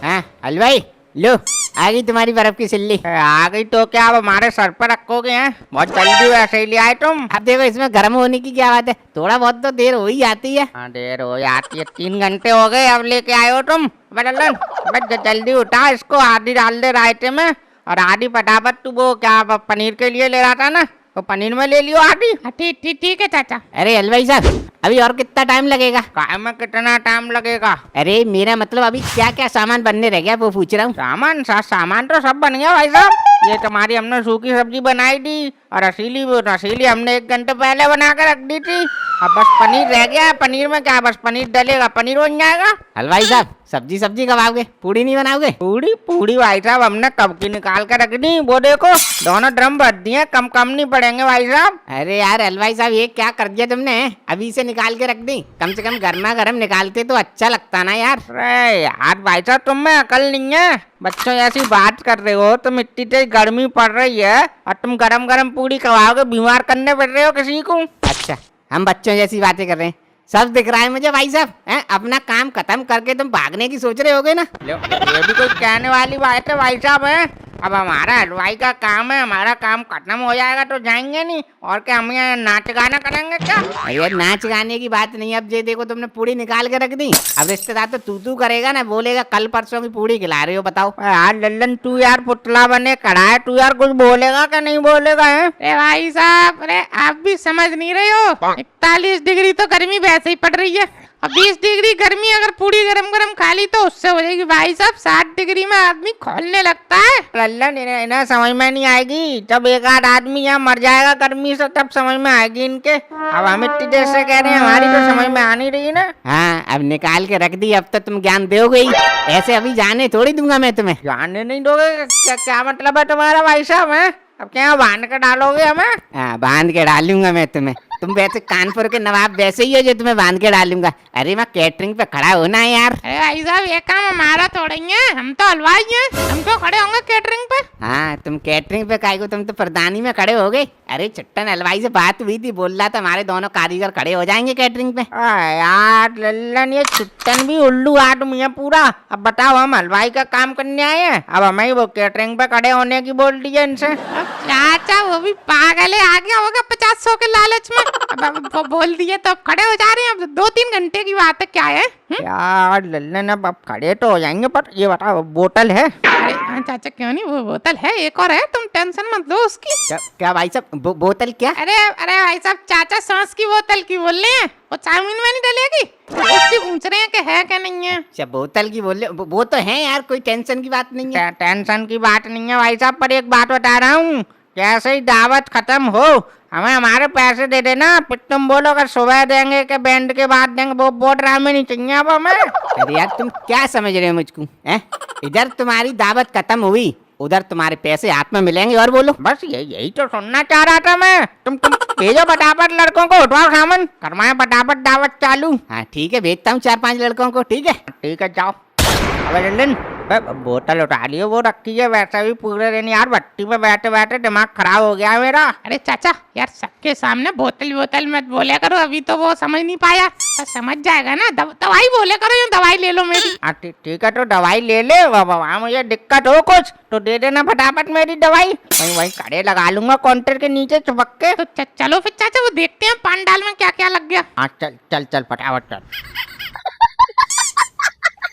हाँ हलवाई लो, आ गई तुम्हारी बर्फ की सिल्ली। आ गई तो क्या अब हमारे सर पर रखोगे हैं? बहुत जल्दी वैसे ही ले आए तुम। अब देखो इसमें गर्म होने की क्या बात है, थोड़ा बहुत तो देर हो ही जाती है। हाँ देर हो जाती है, 3 घंटे हो गए अब लेके आए हो तुम। बदलन बस जल्दी उठा इसको, आधी डाल दे रायते में और आधी फटाफट तू वो क्या पनीर के लिए ले रहा था ना, तो पनीर में ले लियो आधी। ठीक है चाचा। अरे हलवाई साहब अभी और कितना टाइम लगेगा? काय में कितना टाइम लगेगा? अरे मेरा मतलब अभी क्या क्या सामान बनने रह गया वो पूछ रहा हूँ। सामान तो सब बन गया भाई साहब। ये तुम्हारी हमने सूखी सब्जी बनाई थी और रसीली हमने 1 घंटे पहले बना कर रख दी थी। अब बस पनीर रह गया है, पनीर में क्या बस पनीर डलेगा, पनीर बन जाएगा। हलवाई साहब सब्जी कब आओगे, पूड़ी नहीं बनाओगे? पूड़ी भाई साहब हमने कब की निकाल कर रख दी, वो देखो दोनों ड्रम भर दिए, कम नहीं पड़ेंगे भाई साहब। अरे यार हलवाई साहब ये क्या कर दिया तुमने, अभी से निकाल के रख दी? कम से कम गर्मा गर्म निकालते तो अच्छा लगता ना यार। अरे यार भाई साहब तुम में अकल नहीं है, बच्चों ऐसी बात कर रहे हो। तुम इतनी तेज गर्मी पड़ रही है और तुम गरम गरम पूड़ी खवाओगे, बीमार करने पड़ रहे हो किसी को। अच्छा हम बच्चों जैसी बातें कर रहे हैं, सब दिख रहा है मुझे भाई साहब। हैं अपना काम खत्म करके तुम भागने की सोच रहे होगे ना। ये भी कोई कहने वाली बात है भाई साहब है? अब हमारा हलवाई का काम है, हमारा काम खत्म हो जाएगा तो जाएंगे नहीं, और क्या हम यहाँ नाच गाना करेंगे क्या? अरे नाच गाने की बात नहीं, अब ये देखो तुमने पूड़ी निकाल के रख दी, अब रिश्तेदार तो तू करेगा ना, बोलेगा कल परसों की पूड़ी खिला रहे हो बताओ। यार लल्लन तू यार पुतला बने खड़ा है, तू यार कुछ बोलेगा क्या नहीं बोलेगा है? अरे भाई साहब, अरे आप भी समझ नहीं रहे हो, 41 डिग्री तो गर्मी वैसे ही पड़ रही है, अब 20 डिग्री गर्मी अगर पूरी गरम खा ली तो उससे हो जाएगी भाई साहब 60 डिग्री में आदमी खोलने लगता है। लल्लन इन्हें समझ में नहीं आएगी, जब एक आध आदमी यहाँ मर जाएगा गर्मी से तब समझ में आएगी इनके। अब हम इतनी देर से कह रहे हैं, हमारी तो समझ में आ नहीं रही ना। हाँ अब निकाल के रख दी, अब तो तुम ज्ञान दोगे ही, ऐसे अभी जाने थोड़ी दूंगा मैं तुम्हें। जाने नहीं दोगे? क्या मतलब है तुम्हारा भाई साहब है? अब क्या बांध कर डालोगे हमें? हाँ बांध के डालूंगा मैं तुम्हें, तुम वैसे कानपुर के नवाब वैसे ही हो जो तुम्हें बांध के डालूंगा। अरे मैं कैटरिंग पे खड़ा होना है यार। अरे भाई साहब ये काम हमारा थोड़ा ही है, हम तो हलवाई हैं, हम तो खड़े होंगे कैटरिंग पे। हाँ तुम कैटरिंग पे काहे को, तुम तो प्रधानी में खड़े हो गए। अरे छट्टन हलवाई से बात हुई थी, बोल रहा था हमारे दोनों कारीगर खड़े हो जाएंगे कैटरिंग पे। यार लल्लन ये छुट्टन भी उल्लू आदमी है पूरा। अब बताओ हम हलवाई का काम करने आए हैं, अब हमें वो कैटरिंग पे खड़े होने की बोल दी है इनसे। चाचा वो भी पागल है, आ गया होगा 50-100 के लालच में, अब बोल दिए तो अब खड़े हो जा रहे हैं। अब 2-3 घंटे की बात है, क्या है? यार लल्लन अब खड़े तो हो जाएंगे, पर ये बताओ बोतल है? अरे हाँ चाचा क्यों नहीं, वो बोतल है, एक और है, तुम टेंशन मत लो उसकी। क्या भाई साहब बोतल क्या? अरे भाई साहब चाचा सांस की बोतल की बोल रहे हैं, वो चाउमीन में नहीं डलेगी, उसकी पूछ रहे हैं कि है क्या नहीं है। अच्छा बोतल की बोल रहे, वो तो है यार, कोई टेंशन की बात नहीं है। टेंशन की बात नहीं है भाई साहब, पर एक बात बता रहा हूँ, जैसे ही दावत खत्म हो हमें हमारे पैसे दे देना। फिर तुम बोलो अगर सुबह देंगे कि बैंड के बाद देंगे, वो ड्रामे नहीं चाहिए अब हमें। अरे यार तुम क्या समझ रहे हो मुझको, हैं? इधर तुम्हारी दावत खत्म हुई, उधर तुम्हारे पैसे हाथ में मिलेंगे, और बोलो। बस यही तो सुनना चाह रहा था मैं। तुम भेजो फटाफट लड़कों को, उठवाओ सामान, करवाए फटाफट दावत चालू। हाँ ठीक है भेजता हूँ 4-5 लड़कों को, ठीक है। ठीक है जाओ। अबे लल्लन बोतल उठा लियो, वो रखी है वैसे भी पूरे दिन यार भट्टी पे बैठे बैठे दिमाग खराब हो गया मेरा। अरे चाचा यार सबके सामने बोतल मत बोले करो, अभी तो वो समझ नहीं पाया, तो समझ जाएगा ना। दवाई बोले करो, दवाई ले लो मेरी। ठीक है तो दवाई ले ले, वहाँ मुझे दिक्कत हो कुछ तो दे देना फटाफट मेरी दवाई, वही खड़े लगा लूंगा काउंटर के नीचे चुपक के। तो चलो फिर चाचा, वो देखते हैं पंडाल में क्या क्या लग गया। हाँ चल फटाफट चल।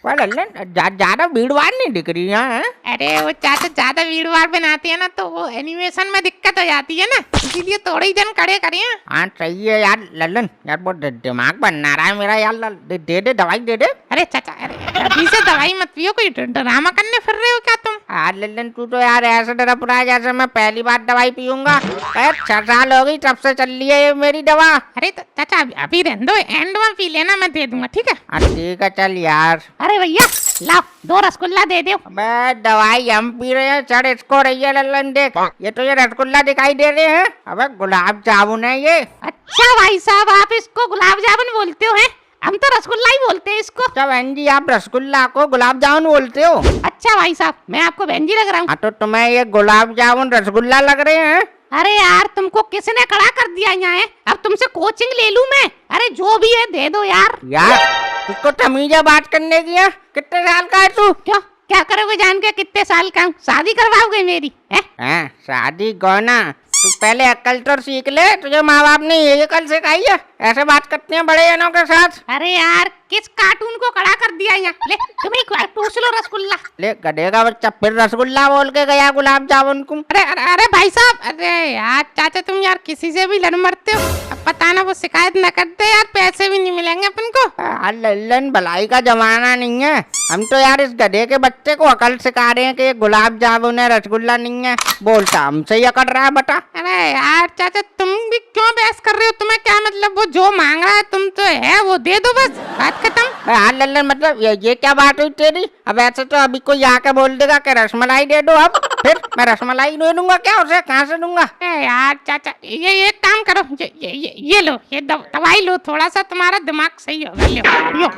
ज्यादा भीड़ भाड़ नहीं दिख रही है? अरे वो चाचा ज्यादा भीड़ भाड़ बनाते हैं ना तो वो एनिमेशन में दिक्कत हो जाती है ना, इसीलिए थोड़े ही जन खड़े करे हैं। हाँ सही है यार लल्लन, यार बहुत दिमाग बना रहा है मेरा यार। दे दे दवाई दे दे। अरे चाचा अरे अभी से दवाई मत पियो, कोई ड्रामा करने फिर रहे हो क्या तुम? यार लल्लन तू तो यार ऐसे डरप रहा है जैसे मैं पहली बार दवाई पीऊंगा। 6 साल हो गई तब से चल रही है ये मेरी दवा। अरे चाचा अभी रहने दो, एंड में पी लेना, मैं दे दूंगा ठीक है। ठीक है चल यार। अरे भैया लाओ 2 रसगुल्ला दे दो। अबे दवाई हम पी रहे हैं, चढ़ इसको रही है लल्लन देख, ये तो ये रसगुल्ला दिखाई दे रहे हैं। अबे गुलाब जामुन है ये। अच्छा भाई साहब आप इसको गुलाब जामुन बोलते हो? हैं हम तो रसगुल्ला ही बोलते हैं इसको। अच्छा बहन जी आप रसगुल्ला को गुलाब जामुन बोलते हो? अच्छा भाई साहब मैं आपको बहन जी लग रहा हूँ? हाँ तो तुम्हें ये गुलाब जामुन रसगुल्ला लग रहे हैं? अरे यार तुमको किसने खड़ा कर दिया यहाँ है, अब तुमसे कोचिंग ले लूं मैं? अरे जो भी है दे दो यार। यार उसको तमीज है बात करने की है? कितने साल का है तू? क्या करोगे जान के कितने साल का हूँ? शादी करवाओगे मेरी है? हैं शादी गौना तू पहले अक्ल तो सीख ले, तुझे माँ बाप ने ये अक्ल सिखाई है? ऐसे बात करते हैं बड़े जनों के साथ? अरे यार किस कार्टून को खड़ा कर दिया यहाँ? ले तुम्हें टूस लो रसगुल्ला। ले गधे का बच्चा फिर रसगुल्ला बोल के गया गुलाब जामुन को। अरे भाई साहब, अरे यार चाचा तुम यार किसी से भी लड़ मरते हो। अब पता ना वो शिकायत न करते यार, पैसे भी नहीं मिलेंगे अपन को। लल्लन भलाई का जमाना नहीं है, हम तो यार इस गधे के बच्चे को अकल सिखा रहे हैं कि ये गुलाब जामुन है रसगुल्ला नहीं है। बोलता हमसे ही अकड़ रहा है बता। अरे यार चाचा तुम भी क्यों बहस कर रहे हो? तुम्हें क्या मतलब, वो जो मांग रहा है तुम तो है वो दे दो, बस बात खत्म। हाँ लल्लन मतलब ये क्या बात हुई तेरी? अब ऐसे तो अभी कोई आके बोल देगा कि रसमलाई दे दो, अब फिर मैं रसमलाई दे दूंगा क्या उसे? कहाँ से दूंगा? अरे यार चाचा ये एक काम करो, ये लो, ये दवाई लो, थोड़ा सा तुम्हारा दिमाग सही होगा। लो।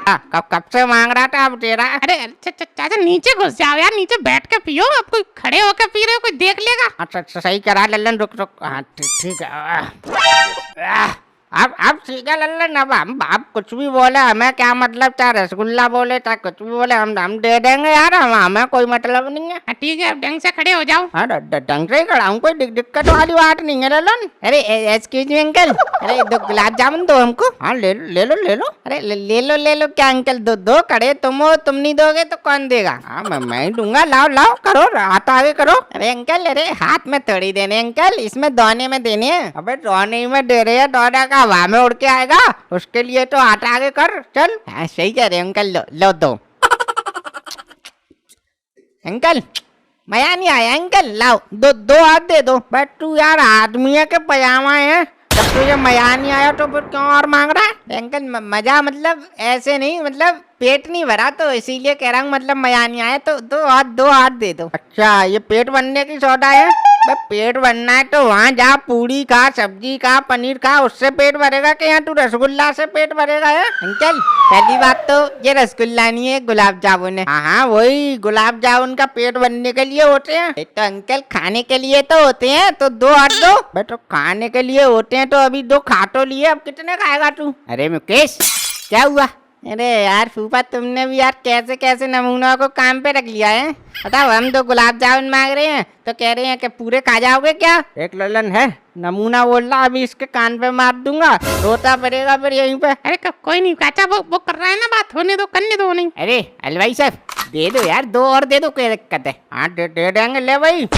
कब से मांग रहा था अब तेरा? अरे चाचा नीचे घुस जाओ यार, नीचे बैठ के पियो। अब कोई खड़े होकर पी रहे हो, कोई देख लेगा। अच्छा सही करा लल्लन, रुक हाँ ठीक है। अब ठीक है लल्लन, अब हम कुछ भी बोले हमें क्या मतलब, चाहे रसगुल्ला बोले चाहे कुछ भी बोले हम दे देंगे यार, हमें कोई मतलब नहीं है। ठीक है अब ढंग से खड़े हो जाओ। हाँ ढंग से ही खड़ा हूँ, कोई दिक्कत वाली बात नहीं है लल्लन। अरे एक्सक्यूज मी अंकल, अरे 2 गुलाब जामुन दो हमको। हाँ ले लो। अरे ले लो क्या अंकल? दो खड़े तुम हो, तुम नहीं दोगे तो कौन देगा? हाँ मैं ही दूंगा, लाओ करो, हाथ आगे करो। अरे अंकल, अरे हाथ में थोड़ी देने अंकल, इसमें दोने में देने हैं। अबे दोने में दे रहे हैं, दोने का हवा में उड़ के आएगा, उसके लिए तो हाथ आगे कर चल। हाँ सही कह रहे अंकल, लो दो। अंकल मजा नहीं आया अंकल, लाओ दो हाथ दे दो। बट तू यार आदमी है के पजामा है, जब तुझे मजा नहीं आया तो फिर क्यों और मांग रहा है? अंकल मजा मतलब ऐसे नहीं, मतलब पेट नहीं भरा तो इसीलिए कह रहा हूँ, मतलब मजा नहीं आया तो दो हाथ दे दो। अच्छा ये पेट भरने की सौदा है? पेट भरना है तो वहाँ जा, पूरी खा, सब्जी खा, पनीर खा, उससे पेट भरेगा कि यहाँ तू रसगुल्ला से पेट भरेगा है? अंकल पहली बात तो ये रसगुल्ला नहीं है, गुलाब जामुन है। हाँ वही गुलाब जामुन का पेट भरने के लिए होते हैं। तो अंकल खाने के लिए तो होते हैं, तो दो हाथ दो। बे तो खाने के लिए होते हैं तो अभी 2 खा तो लिए, अब कितने खाएगा तू? अरे मुकेश क्या हुआ? अरे यार फूफा तुमने भी यार कैसे नमूना को काम पे रख लिया है। बताओ हम 2 गुलाब जामुन मांग रहे हैं तो कह रहे हैं कि पूरे खा जाओगे क्या? एक ललन है नमूना बोल रहा, अभी इसके कान पे मार दूंगा, रोता पड़ेगा फिर यहीं पे। अरे कोई नहीं चाचा, वो कर रहा है ना बात, होने दो, करने दो। नहीं अरे हलवाई साहब दे दो यार, 2 और दे दो, कोई दिक्कत है? हाँ दे देंगे, ले भाई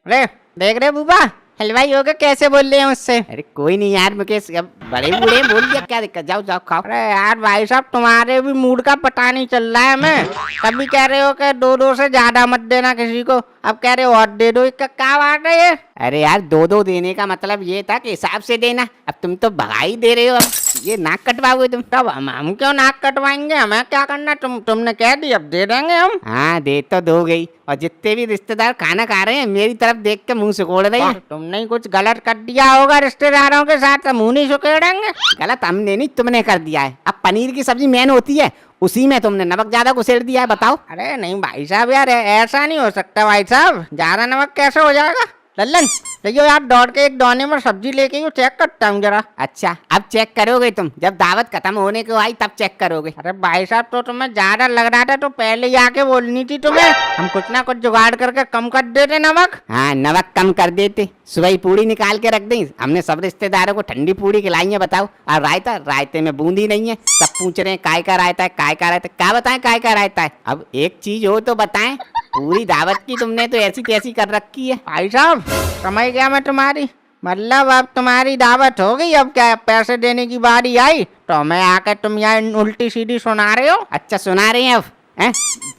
ले। देख रहे फूफा हलवाई होके कैसे बोल रहे हैं मुझसे। अरे कोई नहीं यार मुकेश, अब बड़े बूढ़े बोल दिया, क्या दिक्कत, जाओ खाओ। अरे यार भाई साहब तुम्हारे भी मूड का पता नहीं चल रहा है हमें। कभी कह रहे हो कि 2 से ज्यादा मत देना किसी को, अब कह रहे हो और दे दो, क्या बात है ये? अरे यार 2 देने का मतलब ये था कि हिसाब से देना, अब तुम तो भगाई दे रहे हो, अब ये नाक कटवाओगे तुम। तब हम क्यों नाक कटवाएंगे, हमें क्या करना, तुमने कह दी, अब दे देंगे हम। हाँ दे तो दो गई, और जितने भी रिश्तेदार खाना खा रहे हैं मेरी तरफ देख के मुंह सुकोड़ रहे हैं। तुमने ही कुछ गलत कर दिया होगा रिश्तेदारों के साथ, मुंह नहीं सुखेड़ेंगे। गलत हमने नहीं, तुमने कर दिया है। अब पनीर की सब्जी मेन होती है, उसी में तुमने नमक ज्यादा घुसेड़ दिया है, बताओ। अरे नहीं भाई साहब यार ऐसा नहीं हो सकता भाई साहब, ज्यादा नमक कैसे हो जाएगा? लल्लन देखियो यार, दौड़ के एक दोने में सब्जी लेके ही चेक करता हूँ जरा। अच्छा अब चेक करोगे तुम, जब दावत खत्म होने को आई तब चेक करोगे। अरे भाई साहब तो तुम्हें ज्यादा लग रहा था तो पहले ही आके बोलनी थी तुम्हें, हम कुछ ना कुछ जुगाड़ करके कम कर देते नमक। हाँ नमक कम कर देते, सुबह ही पूड़ी निकाल के रख दी हमने, सब रिश्तेदारों को ठंडी पूड़ी खिलाई है, बताओ। और रायते में बूंदी नहीं है, सब पूछ रहे हैं काय का रायता है, क्या बताएं काय का रायता है? अब एक चीज हो तो बताएं, पूरी दावत की तुमने तो ऐसी तैसी कर रखी है। भाई साहब समझ गया मैं तुम्हारी, मतलब अब तुम्हारी दावत हो गई, अब क्या पैसे देने की बारी आई तो मैं आकर तुम यहाँ उल्टी सीधी सुना रहे हो? अच्छा सुना रहे हैं अब हैं?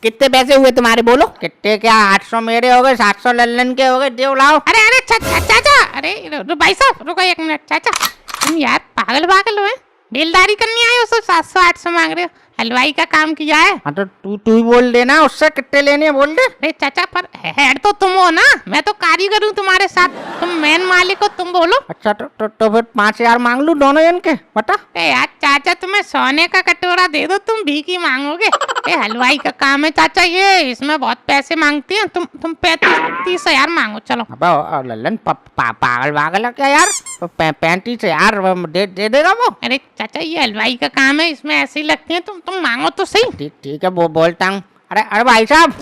कितने पैसे हुए तुम्हारे, बोलो। कितने क्या, 800 मेरे हो गए, 700 लल्लन के हो गए, देव लाओ। अरे चाचा, अरे भाई साहब रुको 1 मिनट। चाचा तुम यार पागल हो हैं? बेलदारी करनी आए हो, सब 700-800 मांग रहे हो? हलवाई का काम किया है। हाँ तो तू ही बोल देना, उससे कितने लेने बोल दे। अरे चाचा पर हेड तो तुम हो ना, मैं तो कारीगर हूँ तुम्हारे साथ, तुम मेन मालिक हो, तुम बोलो। अच्छा तो फिर 5000 मांग लूं दोनों जन के, बता। अरे यार चाचा तुम्हें सोने का कटोरा दे दो, तुम भीख मांगोगे? ये हलवाई का काम है चाचा, ये इसमें बहुत पैसे मांगती हैं, तुम 35-30 मांगो, चलो। अब लल्लन पागल है क्या यार, 35,000 दे देगा वो? अरे चाचा ये हलवाई का काम है, इसमें ऐसे ही लगती है, तुम मांगो तो सही। ठीक है वो बोलता हूँ। अरे भाई साहब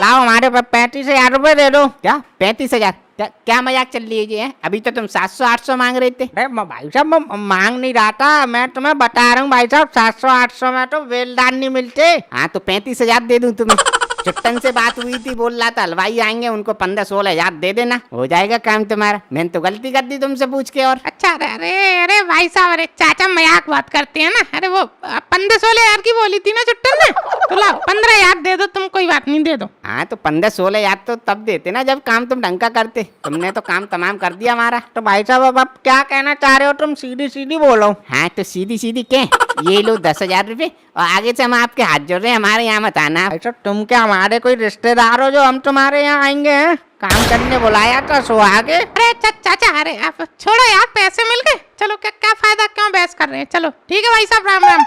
लाओ हमारे पास 35,000 रुपए दे दो। क्या 35,000? क्या मजाक चल रही है जी? अभी तो तुम 700-800 मांग रहे थे। अरे भाई साहब मैं मांग नहीं रहा था, मैं तुम्हें बता रहा हूँ भाई साहब, 700-800 में तो बेलदार नहीं मिलते। हाँ तो 35,000 दे दूं तुम्हें। चुट्टन से बात हुई थी, बोल रहा था हलवाई आएंगे, उनको 15-16,000 दे देना, हो जाएगा काम तुम्हारा। मैंने तो गलती कर दी तुमसे पूछ के। और अच्छा, अरे अरे अरे भाई साहब, अरे चाचा मजाक बात करते हैं ना। अरे वो 15-16,000 की बोली थी ना चुट्टन ने, तो ला 15,000 दे दो तुम, कोई बात नहीं, दे दो। हाँ तो 15-16,000 तो तब देते ना जब काम तुम ढंग का करते। तुमने तो काम तमाम कर दिया हमारा। तो भाई साहब अब आप क्या कहना चाह रहे हो, तुम सीधी सीधी बोलो। हाँ तो सीधी सीधी क्या, ये लो 10,000 रुपए, और आगे से हम आपके हाथ जोड़ रहे हैं, हमारे यहाँ मत आना। भाई साहब तुम क्या हमारे कोई रिश्तेदार हो जो हम तुम्हारे यहाँ आएंगे हैं? काम करने बुलाया था सो आगे। अरे चाचा, अरे आप छोड़ो यार, पैसे मिल गए, चलो क्या क्या फायदा, क्यों बहस कर रहे हैं। चलो ठीक है भाई साहब, राम राम।